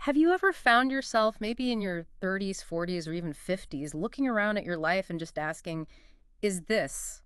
Have you ever found yourself, maybe in your 30s, 40s, or even 50s, looking around at your life and just asking, is this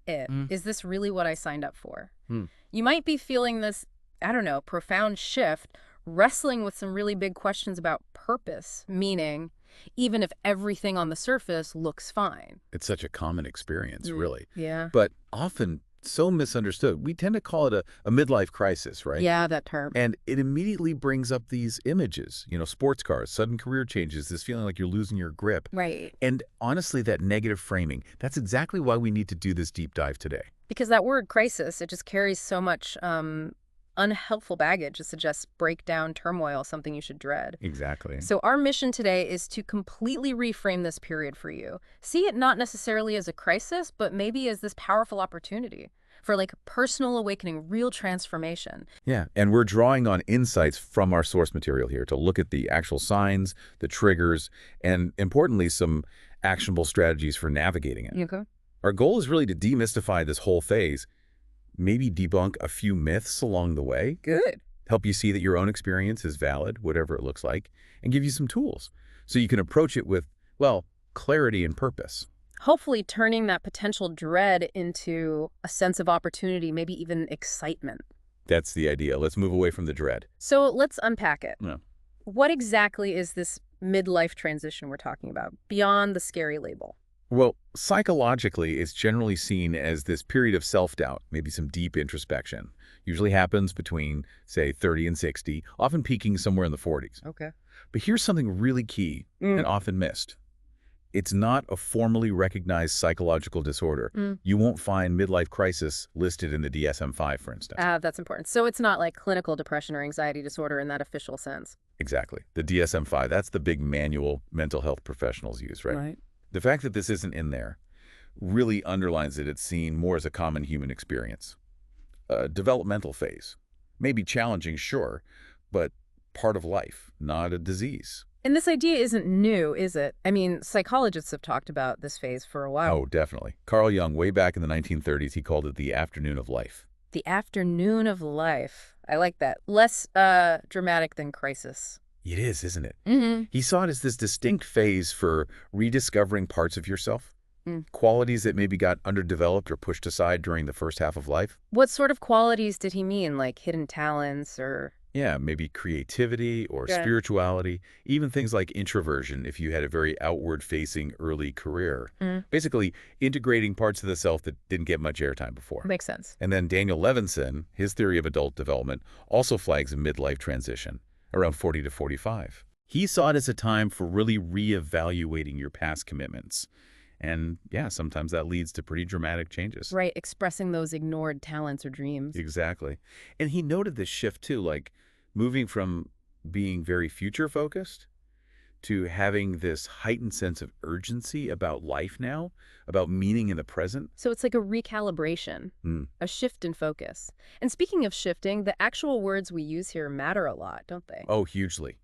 it? Mm. Is this really what I signed up for? Hmm. You might be feeling this, I don't know, profound shift, wrestling with some really big questions about purpose, meaning, even if everything on the surface looks fine. It's such a common experience, really, Yeah. but often so misunderstood. We tend to call it a midlife crisis, right? Yeah, that term. And it immediately brings up these images, sports cars, sudden career changes, this feeling like you're losing your grip. Right. And honestly, that negative framing, that's exactly why we need to do this deep dive today. Because that word crisis, it just carries so much unhelpful baggage. It suggests breakdown, turmoil, something you should dread. Exactly. So our mission today is to completely reframe this period for you. See it not necessarily as a crisis, but maybe as this powerful opportunity for like personal awakening, real transformation. Yeah, and we're drawing on insights from our source material here to look at the actual signs, the triggers, and importantly, some actionable strategies for navigating it. You okay? Our goal is really to demystify this whole phase, maybe debunk a few myths along the way, Good. help you see that your own experience is valid, whatever it looks like, and give you some tools so you can approach it with, well, clarity and purpose. Hopefully turning that potential dread into a sense of opportunity, maybe even excitement. That's the idea. Let's move away from the dread. So let's unpack it. Yeah. What exactly is this midlife transition we're talking about, beyond the scary label? Well, psychologically, it's generally seen as this period of self-doubt, maybe some deep introspection. Usually happens between, say, 30 and 60, often peaking somewhere in the 40s. Okay. But here's something really key and often missed. It's not a formally recognized psychological disorder. You won't find midlife crisis listed in the DSM-5, for instance. That's important. So it's not like clinical depression or anxiety disorder in that official sense. Exactly. The DSM-5, that's the big manual mental health professionals use, right? Right. The fact that this isn't in there really underlines that it's seen more as a common human experience. A developmental phase. Maybe challenging, sure, but part of life, not a disease. And this idea isn't new, is it? I mean, psychologists have talked about this phase for a while. Oh, definitely. Carl Jung, way back in the 1930s, he called it the afternoon of life. The afternoon of life. I like that. Less dramatic than crisis. It is, isn't it? Mm-hmm. He saw it as this distinct phase for rediscovering parts of yourself, qualities that maybe got underdeveloped or pushed aside during the first half of life. What sort of qualities did he mean, like hidden talents or... Yeah, maybe creativity or Yeah. spirituality, even things like introversion if you had a very outward-facing early career. Basically, integrating parts of the self that didn't get much airtime before. Makes sense. And then Daniel Levinson, his theory of adult development, also flags a midlife transition, around 40 to 45. He saw it as a time for really reevaluating your past commitments. And yeah, sometimes that leads to pretty dramatic changes. Right, expressing those ignored talents or dreams. Exactly. And he noted this shift too, like moving from being very future-focused to having this heightened sense of urgency about life now, about meaning in the present. So it's like a recalibration, a shift in focus. And speaking of shifting, the actual words we use here matter a lot, don't they? Oh, hugely.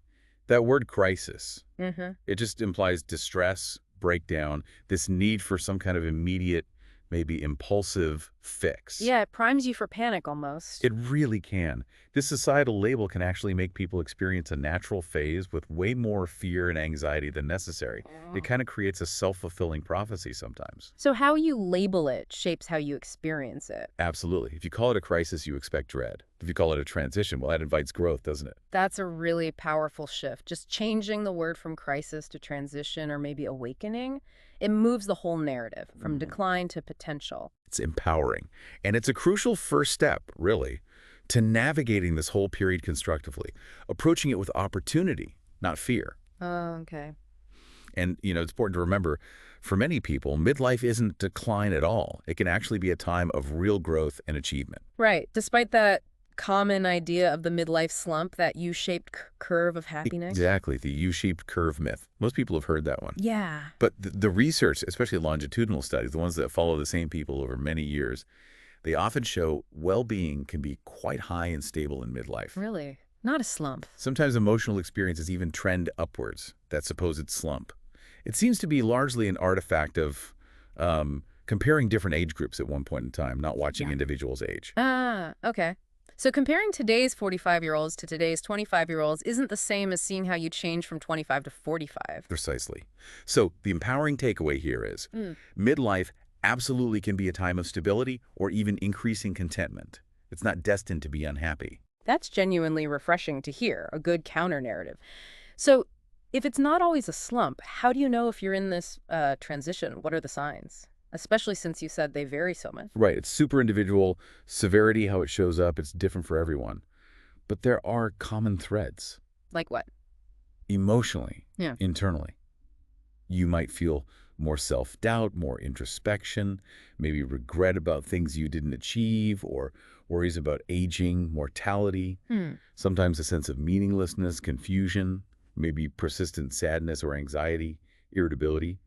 That word crisis, Mm-hmm. it just implies distress, breakdown, this need for some kind of immediate, maybe impulsive fix. Yeah, it primes you for panic almost. It really can. This societal label can actually make people experience a natural phase with way more fear and anxiety than necessary. It kind of creates a self-fulfilling prophecy sometimes. So how you label it shapes how you experience it. Absolutely. If you call it a crisis, you expect dread. If you call it a transition, well, that invites growth, doesn't it? That's a really powerful shift. Just changing the word from crisis to transition or maybe awakening, it moves the whole narrative from decline to potential. It's empowering. And it's a crucial first step, really, to navigating this whole period constructively, approaching it with opportunity, not fear. Oh, okay. And, it's important to remember, for many people, midlife isn't decline at all. It can actually be a time of real growth and achievement. Right. Despite that common idea of the midlife slump, that U-shaped curve of happiness. Exactly, the U-shaped curve myth. Most people have heard that one. Yeah. But the research, especially longitudinal studies, the ones that follow the same people over many years, they often show well-being can be quite high and stable in midlife. Really? Not a slump. Sometimes emotional experiences even trend upwards, that supposed slump. It seems to be largely an artifact of comparing different age groups at one point in time, not watching individuals age. Ah, okay. So comparing today's 45-year-olds to today's 25-year-olds isn't the same as seeing how you change from 25 to 45. Precisely. So the empowering takeaway here is Mm. midlife absolutely can be a time of stability or even increasing contentment. It's not destined to be unhappy. That's genuinely refreshing to hear, a good counter-narrative. So if it's not always a slump, how do you know if you're in this transition? What are the signs? Especially since you said they vary so much. Right, it's super individual. Severity, how it shows up, it's different for everyone. But there are common threads. Like what? Emotionally, Yeah. internally. You might feel more self-doubt, more introspection, maybe regret about things you didn't achieve, or worries about aging, mortality, Hmm. sometimes a sense of meaninglessness, confusion, maybe persistent sadness or anxiety, irritability,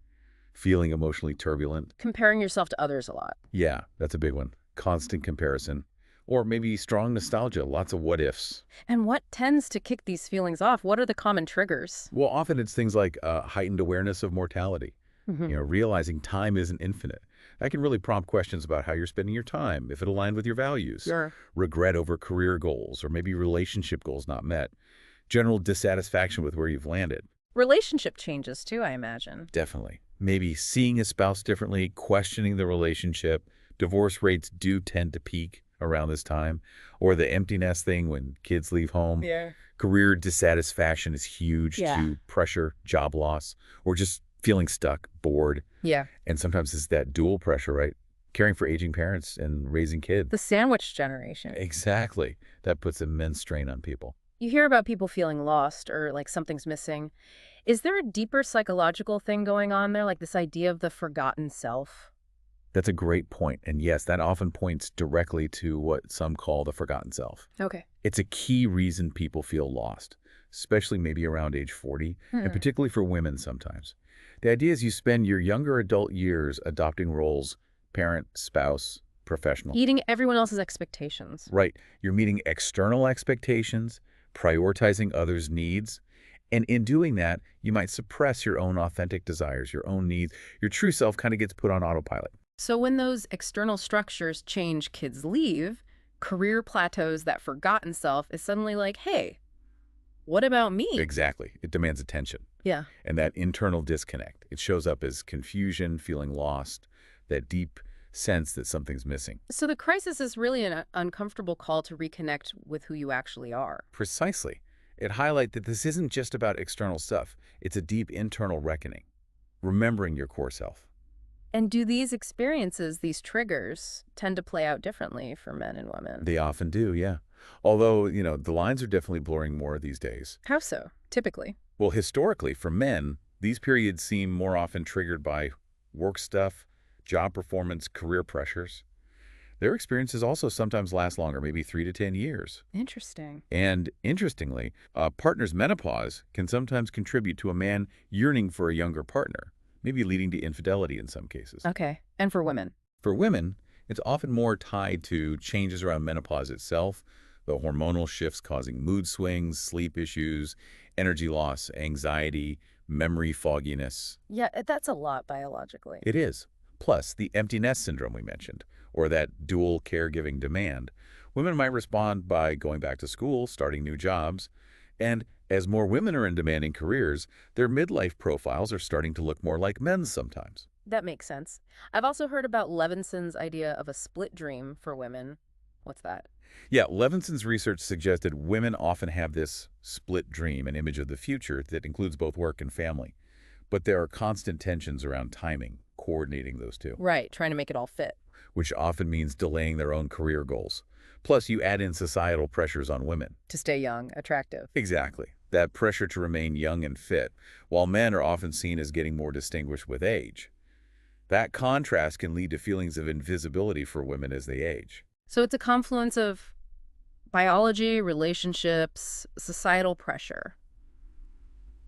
feeling emotionally turbulent. Comparing yourself to others a lot. Yeah, that's a big one. Constant comparison. Or maybe strong nostalgia, lots of what ifs. And what tends to kick these feelings off? What are the common triggers? Well, often it's things like heightened awareness of mortality, Hmm. realizing time isn't infinite. That can really prompt questions about how you're spending your time, if it aligned with your values. Sure. Regret over career goals, or maybe relationship goals not met. General dissatisfaction with where you've landed. Relationship changes too, I imagine. Definitely. Maybe seeing a spouse differently, questioning the relationship. Divorce rates do tend to peak around this time. Or the empty nest thing when kids leave home. Yeah. Career dissatisfaction is huge Yeah. to pressure, job loss, or just feeling stuck, bored. Yeah. And sometimes it's that dual pressure, right? Caring for aging parents and raising kids. The sandwich generation. Exactly. That puts immense strain on people. You hear about people feeling lost or like something's missing. Is there a deeper psychological thing going on there, like this idea of the forgotten self? That's a great point. And yes, that often points directly to what some call the forgotten self. Okay. It's a key reason people feel lost, especially maybe around age 40, and Hmm. particularly for women sometimes. The idea is you spend your younger adult years adopting roles, parent, spouse, professional. Eating everyone else's expectations. Right. You're meeting external expectations, prioritizing others' needs, and in doing that, you might suppress your own authentic desires, your own needs. Your true self kind of gets put on autopilot. So when those external structures change, kids leave, career plateaus, that forgotten self is suddenly like, hey, what about me? Exactly. It demands attention. Yeah. And that internal disconnect, it shows up as confusion, feeling lost, that deep sense that something's missing. So the crisis is really an uncomfortable call to reconnect with who you actually are. Precisely. It highlights that this isn't just about external stuff. It's a deep internal reckoning, remembering your core self. And do these experiences, these triggers, tend to play out differently for men and women? They often do, yeah. Although, the lines are definitely blurring more these days. How so, typically? Well, historically, for men, these periods seem more often triggered by work stuff, job performance, career pressures. Their experiences also sometimes last longer, maybe 3 to 10 years. Interesting. And interestingly, a partner's menopause can sometimes contribute to a man yearning for a younger partner, maybe leading to infidelity in some cases. Okay. And for women? For women, it's often more tied to changes around menopause itself, the hormonal shifts causing mood swings, sleep issues, energy loss, anxiety, memory fogginess. Yeah, that's a lot biologically. It is. Plus, the empty nest syndrome we mentioned, or that dual caregiving demand. Women might respond by going back to school, starting new jobs, and as more women are in demanding careers, their midlife profiles are starting to look more like men's sometimes. That makes sense. I've also heard about Levinson's idea of a split dream for women. What's that? Yeah, Levinson's research suggested women often have this split dream, an image of the future that includes both work and family. But there are constant tensions around timing, coordinating those two, Right, trying to make it all fit. which often means delaying their own career goals. Plus, you add in societal pressures on women. To stay young, attractive. Exactly. That pressure to remain young and fit, while men are often seen as getting more distinguished with age. That contrast can lead to feelings of invisibility for women as they age. So it's a confluence of biology, relationships, societal pressure.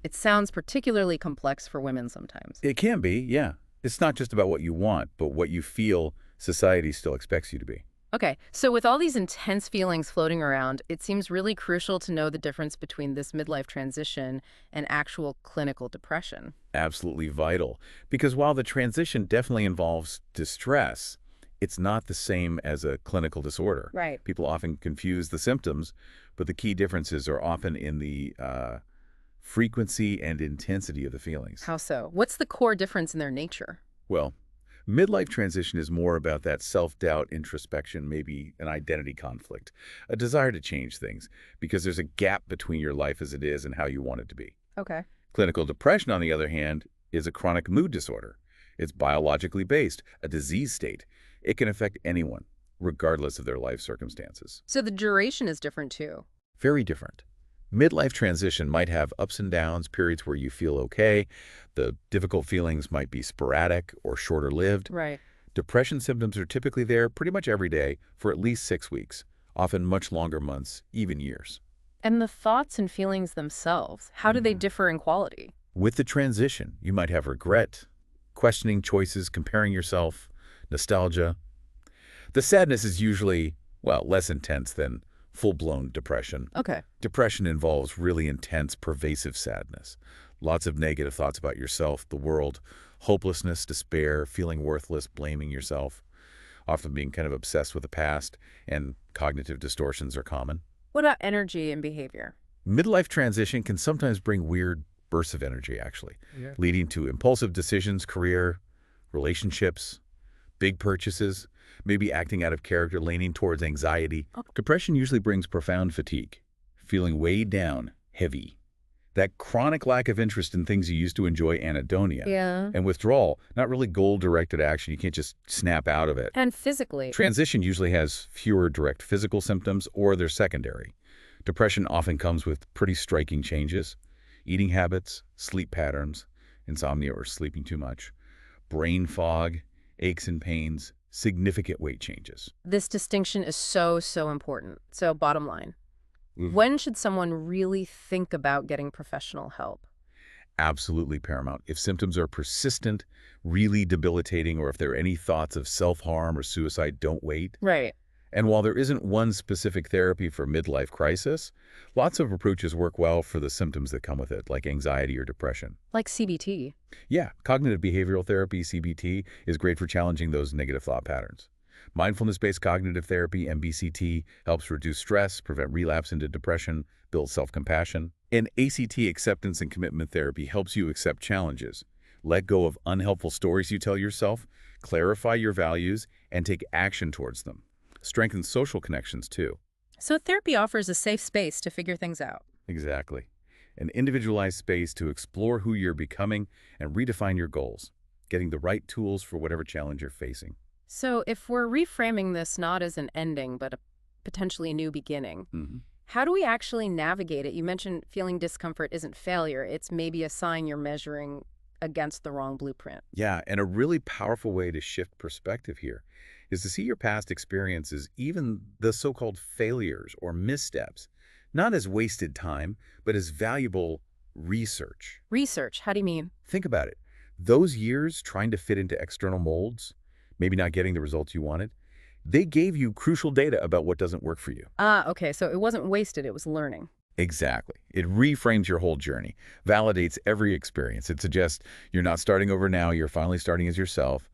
It sounds particularly complex for women sometimes. It can be, yeah. It's not just about what you want, but what you feel society still expects you to be. Okay, so with all these intense feelings floating around, it seems really crucial to know the difference between this midlife transition and actual clinical depression. Absolutely vital. Because while the transition definitely involves distress, It's not the same as a clinical disorder. Right. People often confuse the symptoms, but the key differences are often in the frequency and intensity of the feelings. How so? What's the core difference in their nature? Well, midlife transition is more about that self-doubt, introspection, maybe an identity conflict, a desire to change things, because there's a gap between your life as it is and how you want it to be. Okay. Clinical depression, on the other hand, is a chronic mood disorder. It's biologically based, a disease state. It can affect anyone, regardless of their life circumstances. So the duration is different too. Very different. Midlife transition might have ups and downs, periods where you feel okay. The difficult feelings might be sporadic or shorter-lived. Right. Depression symptoms are typically there pretty much every day for at least 6 weeks, often much longer months, even years. And the thoughts and feelings themselves, how do they differ in quality? With the transition, you might have regret, questioning choices, comparing yourself, nostalgia. The sadness is usually, well, less intense than full-blown depression. Okay. Depression involves really intense, pervasive sadness. Lots of negative thoughts about yourself, the world, hopelessness, despair, feeling worthless, blaming yourself, often being kind of obsessed with the past, and cognitive distortions are common. What about energy and behavior? Midlife transition can sometimes bring weird bursts of energy, actually, leading to impulsive decisions, career, relationships, big purchases, maybe acting out of character, leaning towards anxiety. Depression usually brings profound fatigue, feeling weighed down, heavy. That chronic lack of interest in things you used to enjoy, anhedonia. Yeah. And withdrawal, not really goal-directed action. You can't just snap out of it. And physically? Transition usually has fewer direct physical symptoms, or they're secondary. Depression often comes with pretty striking changes: eating habits, sleep patterns, insomnia or sleeping too much, brain fog, aches and pains, significant weight changes. This distinction is so, so important. So bottom line, Oof. when should someone really think about getting professional help? Absolutely paramount. If symptoms are persistent, really debilitating, or if there are any thoughts of self-harm or suicide, don't wait. Right. And while there isn't one specific therapy for midlife crisis, lots of approaches work well for the symptoms that come with it, like anxiety or depression. Like CBT. Yeah, cognitive behavioral therapy, CBT, is great for challenging those negative thought patterns. Mindfulness-based cognitive therapy, MBCT, helps reduce stress, prevent relapse into depression, build self-compassion. And ACT, acceptance and commitment therapy, helps you accept challenges, let go of unhelpful stories you tell yourself, clarify your values, and take action towards them. Strengthens social connections, too. So therapy offers a safe space to figure things out. Exactly. An individualized space to explore who you're becoming and redefine your goals, getting the right tools for whatever challenge you're facing. So if we're reframing this not as an ending, but a potentially new beginning, how do we actually navigate it? You mentioned feeling discomfort isn't failure. It's maybe a sign you're measuring against the wrong blueprint. Yeah, and a really powerful way to shift perspective here is to see your past experiences, even the so-called failures or missteps, not as wasted time, but as valuable research. Research, how do you mean? Think about it. Those years trying to fit into external molds, maybe not getting the results you wanted, they gave you crucial data about what doesn't work for you. Ah, okay, so it wasn't wasted, it was learning. Exactly. It reframes your whole journey, validates every experience. It suggests you're not starting over now, you're finally starting as yourself,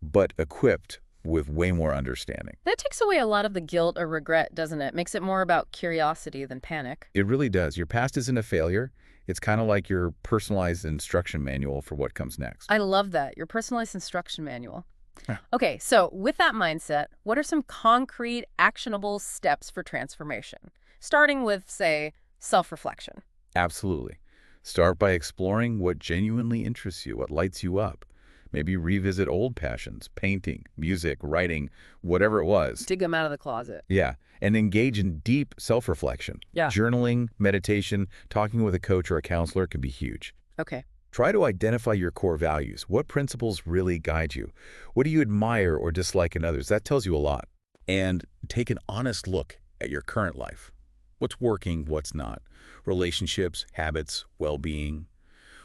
but equipped with way more understanding. That takes away a lot of the guilt or regret, doesn't it? Makes it more about curiosity than panic. It really does. Your past isn't a failure. It's kind of like your personalized instruction manual for what comes next. I love that, your personalized instruction manual. Yeah. Okay, so with that mindset, what are some concrete, actionable steps for transformation? Starting with, say, self-reflection. Absolutely. Start by exploring what genuinely interests you, what lights you up. Maybe revisit old passions, painting, music, writing, whatever it was. Dig them out of the closet. Yeah, and engage in deep self-reflection. Yeah. Journaling, meditation, talking with a coach or a counselor can be huge. Okay. Try to identify your core values. What principles really guide you? What do you admire or dislike in others? That tells you a lot. And take an honest look at your current life. What's working, what's not? Relationships, habits, well-being.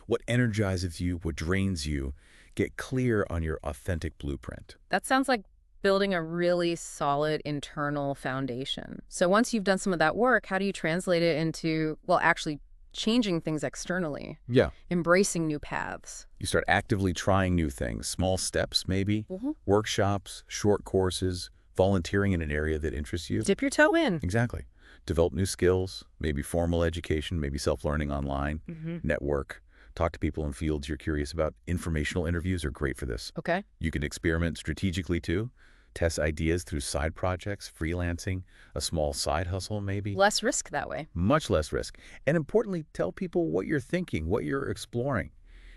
What energizes you, what drains you? Get clear on your authentic blueprint. That sounds like building a really solid internal foundation. So once you've done some of that work, how do you translate it into, well, actually changing things externally, Yeah. embracing new paths. You start actively trying new things, small steps maybe, Hmm. workshops, short courses, volunteering in an area that interests you. Dip your toe in. Exactly. Develop new skills, maybe formal education, maybe self-learning online, Hmm. network, talk to people in fields you're curious about. Informational interviews are great for this. Okay. You can experiment strategically too, test ideas through side projects, freelancing, a small side hustle maybe. Less risk that way. Much less risk. And importantly, tell people what you're thinking, what you're exploring.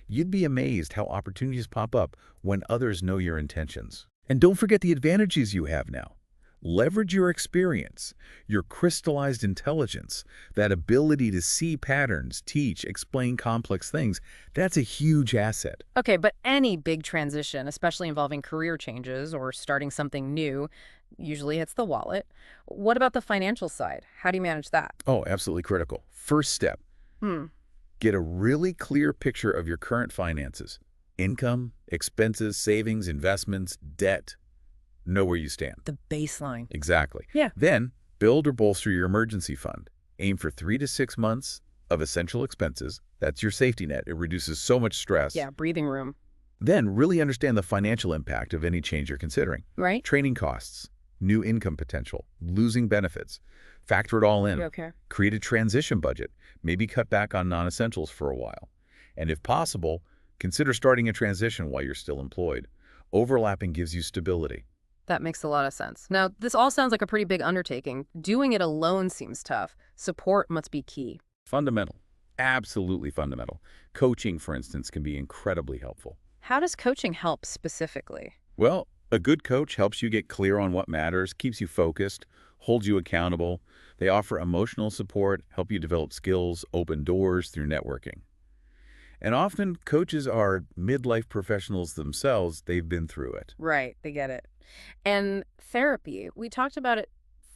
You'd be amazed how opportunities pop up when others know your intentions. And don't forget the advantages you have now. Leverage your experience, your crystallized intelligence, that ability to see patterns, teach, explain complex things. That's a huge asset. Okay, but any big transition, especially involving career changes or starting something new, usually hits the wallet. What about the financial side? How do you manage that? Oh, absolutely critical. First step, Hmm, get a really clear picture of your current finances. Income, expenses, savings, investments, debt. Know where you stand. the baseline. Exactly. Yeah. Then, build or bolster your emergency fund. Aim for 3 to 6 months of essential expenses. That's your safety net. It reduces so much stress. Yeah, breathing room. Then, really understand the financial impact of any change you're considering. Right? Training costs, new income potential, losing benefits. Factor it all in. Okay. Create a transition budget. Maybe cut back on non-essentials for a while. And if possible, consider starting a transition while you're still employed. Overlapping gives you stability. That makes a lot of sense. Now, this all sounds like a pretty big undertaking. Doing it alone seems tough. Support must be key. Fundamental. Absolutely fundamental. Coaching, for instance, can be incredibly helpful. How does coaching help specifically? Well, a good coach helps you get clear on what matters, keeps you focused, holds you accountable. They offer emotional support, help you develop skills, open doors through networking. And often, coaches are midlife professionals themselves. They've been through it. Right, they get it. And therapy, we talked about it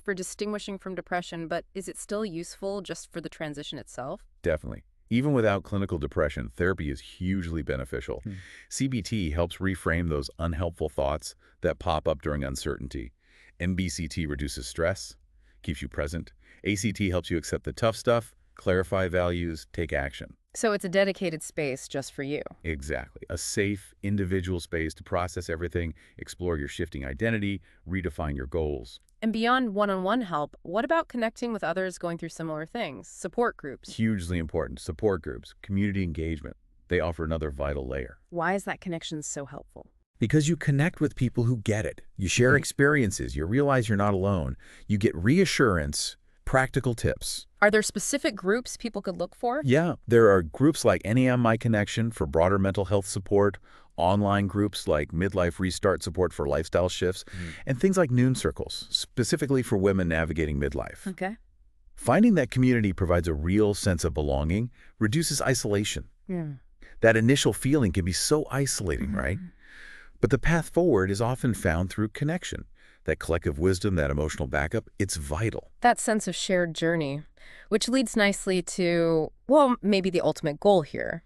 for distinguishing from depression, but is it still useful just for the transition itself? Definitely. Even without clinical depression, therapy is hugely beneficial. CBT helps reframe those unhelpful thoughts that pop up during uncertainty. MBCT reduces stress, keeps you present. ACT helps you accept the tough stuff, clarify values, take action. So it's a dedicated space just for you. Exactly. A safe, individual space to process everything, explore your shifting identity, redefine your goals. And beyond one-on-one help, what about connecting with others going through similar things? Support groups. Hugely important. Support groups, community engagement. They offer another vital layer. Why is that connection so helpful? Because you connect with people who get it. You share experiences. You realize you're not alone. You get reassurance, practical tips. Are there specific groups people could look for? Yeah, there are groups like NAM My Connection for broader mental health support, online groups like Midlife Restart support for lifestyle shifts, and things like Noon Circles, specifically for women navigating midlife. Okay. Finding that community provides a real sense of belonging, reduces isolation. Yeah. That initial feeling can be so isolating, right? But the path forward is often found through connection. That collective wisdom, that emotional backup, it's vital. That sense of shared journey, which leads nicely to, well, maybe the ultimate goal here,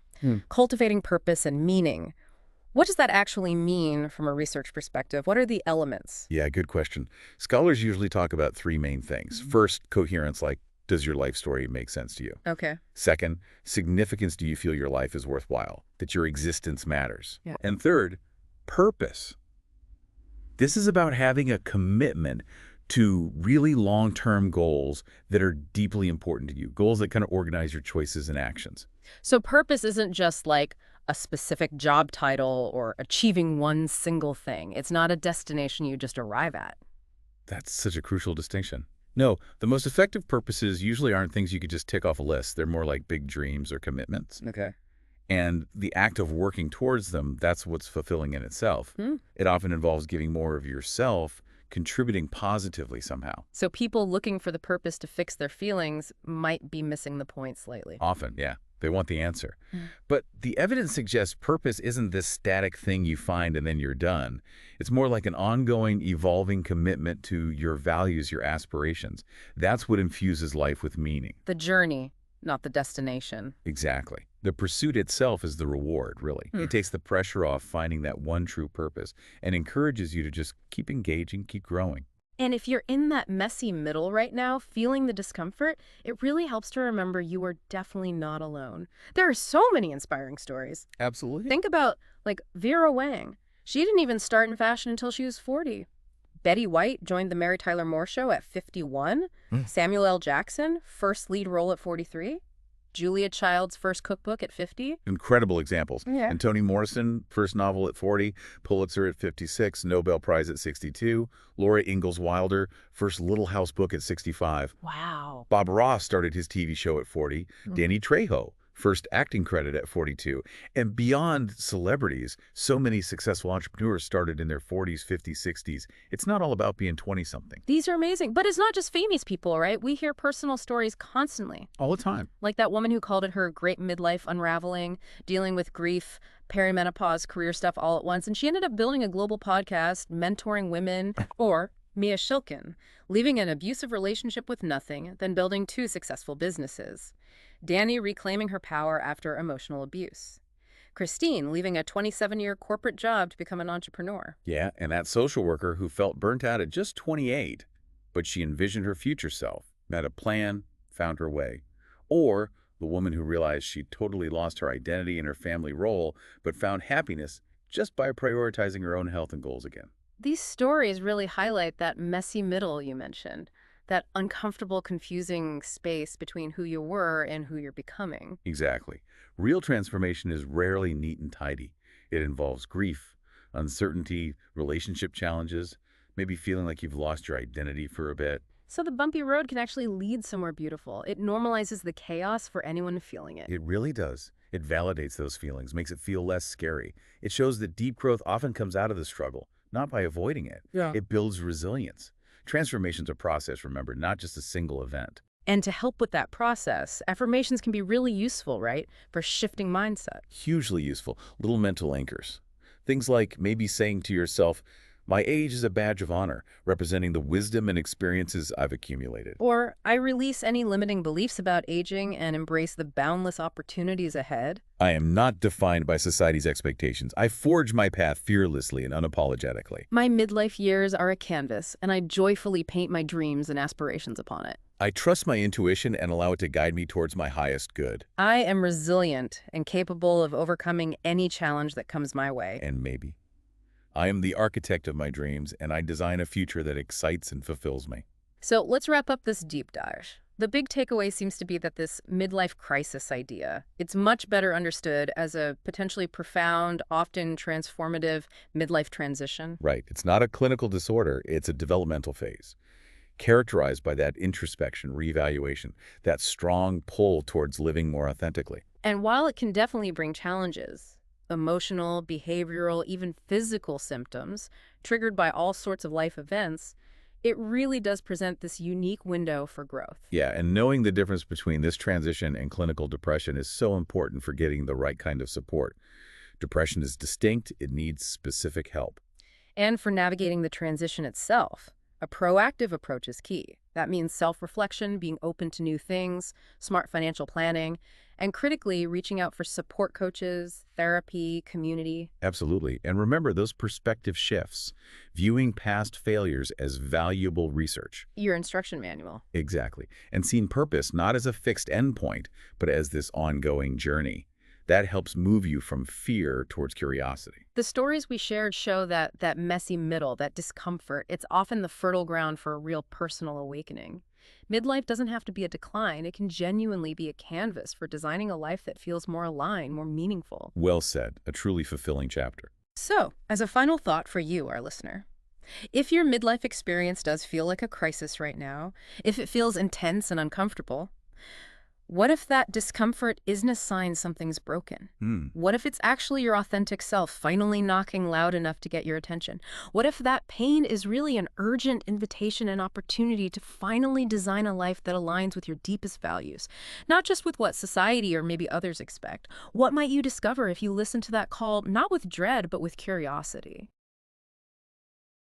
cultivating purpose and meaning. What does that actually mean from a research perspective? What are the elements? Yeah, good question. Scholars usually talk about three main things. First, coherence, like, does your life story make sense to you? Okay. Second, significance, do you feel your life is worthwhile, that your existence matters? Yeah. And third, purpose. This is about having a commitment to really long-term goals that are deeply important to you, goals that kind of organize your choices and actions. So purpose isn't just like a specific job title or achieving one single thing. It's not a destination you just arrive at. That's such a crucial distinction. No, the most effective purposes usually aren't things you could just tick off a list. They're more like big dreams or commitments. Okay. And the act of working towards them, that's what's fulfilling in itself. It often involves giving more of yourself, contributing positively somehow. So people looking for the purpose to fix their feelings might be missing the point slightly. Often, yeah. They want the answer. But the evidence suggests purpose isn't this static thing you find and then you're done. It's more like an ongoing, evolving commitment to your values, your aspirations. That's what infuses life with meaning. The journey, not the destination. Exactly. The pursuit itself is the reward, really. It takes the pressure off finding that one true purpose and encourages you to just keep engaging, keep growing. And if you're in that messy middle right now, feeling the discomfort, it really helps to remember you are definitely not alone. There are so many inspiring stories. Absolutely. Think about, like, Vera Wang. She didn't even start in fashion until she was 40. Betty White joined the Mary Tyler Moore Show at 51. Mm. Samuel L. Jackson, first lead role at 43. Julia Child's first cookbook at 50. Incredible examples. Yeah. And Toni Morrison, first novel at 40, Pulitzer at 56, Nobel Prize at 62. Laura Ingalls Wilder, first Little House book at 65. Wow. Bob Ross started his TV show at 40. Danny Trejo, first acting credit at 42. And beyond celebrities, so many successful entrepreneurs started in their 40s, 50s, 60s. It's not all about being 20-something. These are amazing. But it's not just famous people, right? We hear personal stories constantly. All the time. Like that woman who called it her great midlife unraveling, dealing with grief, perimenopause, career stuff all at once. And she ended up building a global podcast, mentoring women. Or Mia Shilkin, leaving an abusive relationship with nothing, then building 2 successful businesses. Danny reclaiming her power after emotional abuse. Christine leaving a 27-year corporate job to become an entrepreneur. Yeah, and that social worker who felt burnt out at just 28, but she envisioned her future self, met a plan, found her way. Or the woman who realized she totally lost her identity and her family role, but found happiness just by prioritizing her own health and goals again. These stories really highlight that messy middle you mentioned, that uncomfortable, confusing space between who you were and who you're becoming. Exactly. Real transformation is rarely neat and tidy. It involves grief, uncertainty, relationship challenges, maybe feeling like you've lost your identity for a bit. So the bumpy road can actually lead somewhere beautiful. It normalizes the chaos for anyone feeling it. It really does. It validates those feelings, makes it feel less scary. It shows that deep growth often comes out of the struggle, not by avoiding it. Yeah. It builds resilience. Transformation's a process, remember, not just a single event. And to help with that process, affirmations can be really useful, right, for shifting mindset. Hugely useful. Little mental anchors. Things like maybe saying to yourself, my age is a badge of honor, representing the wisdom and experiences I've accumulated. Or I release any limiting beliefs about aging and embrace the boundless opportunities ahead. I am not defined by society's expectations. I forge my path fearlessly and unapologetically. My midlife years are a canvas, and I joyfully paint my dreams and aspirations upon it. I trust my intuition and allow it to guide me towards my highest good. I am resilient and capable of overcoming any challenge that comes my way. And maybe I am the architect of my dreams, and I design a future that excites and fulfills me. So let's wrap up this deep dive. The big takeaway seems to be that this midlife crisis idea, it's much better understood as a potentially profound, often transformative midlife transition. Right. It's not a clinical disorder. It's a developmental phase, characterized by that introspection, reevaluation, that strong pull towards living more authentically. And while it can definitely bring challenges, emotional, behavioral, even physical symptoms triggered by all sorts of life events, it really does present this unique window for growth. Yeah, and knowing the difference between this transition and clinical depression is so important for getting the right kind of support. Depression is distinct. It needs specific help. And for navigating the transition itself, a proactive approach is key. That means self-reflection, being open to new things, smart financial planning, and critically reaching out for support coaches, therapy, community. Absolutely. And remember those perspective shifts, viewing past failures as valuable research. Your instruction manual. Exactly. And seeing purpose not as a fixed endpoint, but as this ongoing journey. That helps move you from fear towards curiosity. The stories we shared show that messy middle, that discomfort, it's often the fertile ground for a real personal awakening. Midlife doesn't have to be a decline. It can genuinely be a canvas for designing a life that feels more aligned, more meaningful. Well said. A truly fulfilling chapter. So, as a final thought for you, our listener, if your midlife experience does feel like a crisis right now, if it feels intense and uncomfortable, what if that discomfort isn't a sign something's broken? What if it's actually your authentic self finally knocking loud enough to get your attention? What if that pain is really an urgent invitation and opportunity to finally design a life that aligns with your deepest values, not just with what society or maybe others expect? What might you discover if you listen to that call, not with dread, but with curiosity?